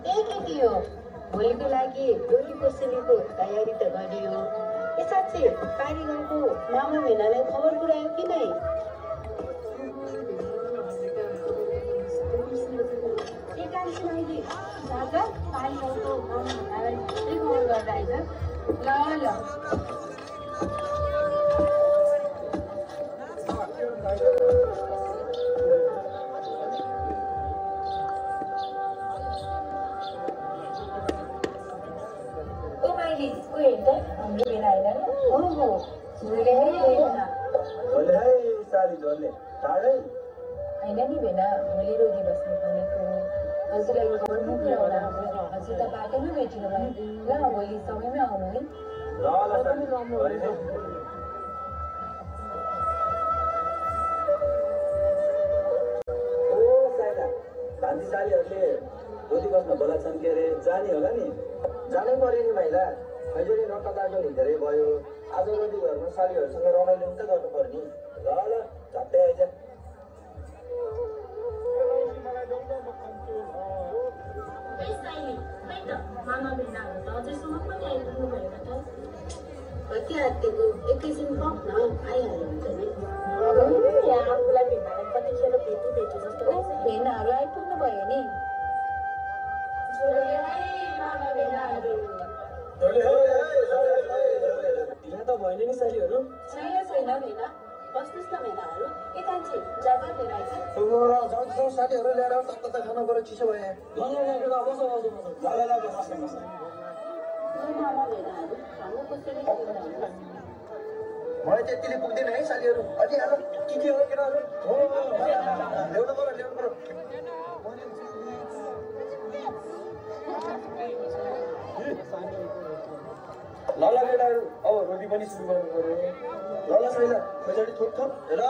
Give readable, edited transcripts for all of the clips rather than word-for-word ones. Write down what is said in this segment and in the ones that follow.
केटी हो भोलिको लागि डोली कोसेलीको तयारी त गरियो। ए साँच्चै कारीगरको मामा भेनालाई खबर पुर्यायो कि नै? कान्छी अहिले जाँदा कारीगरको मामा भेनालाई खबर गर्दा आइज। ल हाम्रो बेला आइरहनु हो झुले भेना झोले है सारी झोले टाढै होइन नि भेना भोलि रोगी बस्ने भनेको हजुरलाई खबर पुऱ्याउला। हजुर त बाटोमै भेटिनु भयो। ल भोलि समयमै आउनु है। भान्जी सालीहरूले रोटी बस्न बोलाछन् के अरे जाने होला नि? जानै पर्यो नि भाइला। अहिले नि नकदाको धेरै भयो। आज रोटी घरमा सालीहरूसँग रमाइलो त गर्नु पर्यो नि। ल झट्टै आइज। मामा भेनाहरू त अझैसम्म पनि आइपुग्नु भएन त। कति आत्तिको एकैछिन पक न आइहाल्यो हुन्छ नि। यहाँ आफूलाई भेनालाई कतिखेर भेटु जस्तो लाग्छ। भेनाहरू आइपुग्नु भयो नि। यहाँ त भएन नि सालीहरू। छैन भेना बस्नुहोस् न भेनाहरू। के कान्छी जग्गा लिएर आइज। जाउँ सालीहरू ल्याएर तत्त खानु पऱ्यो चिसो भयो। मामा भेनाहरू हाम्रो कसरी मलाई त्यतिले पुग्दैन है सालीहरू। अलि हाल के हो केटाहरू? ल्याउनु पर्यो। ल केटाहरू अब रोटी पनि सुरु गर्नु पर्यो। ल साइला पछाडि थोक र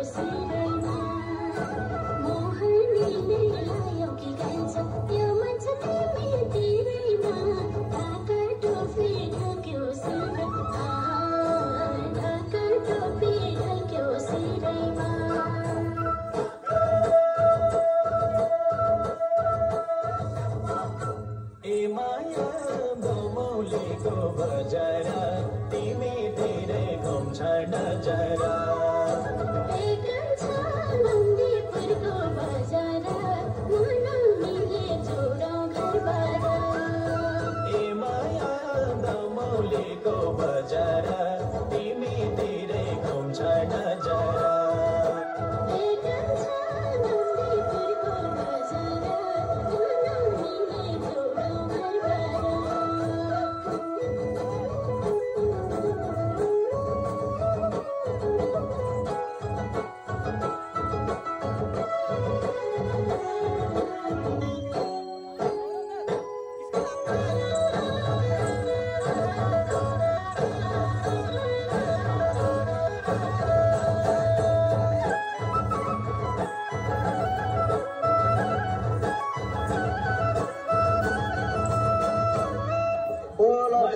See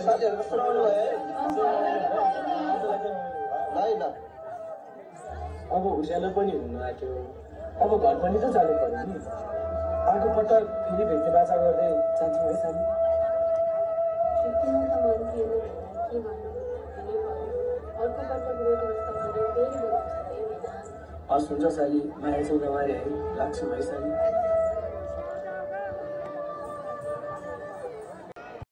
साथीहरूको सुनाउनु भयो है ल अब उज्यालो पनि हुनु आँट्यो अब घर पनि त जानु पर्यो नि अर्को पटक फेरि भेट्ने बाचा गर्दै जान्छौँ है सानी छुट्टिनु त मन थिएन के गर्नु अर्को पटक रोड रस्ता गऱ्यो फेरि बोलाउँछ हस् हुन्छ साली माया चौधरी है लाग्छु है साली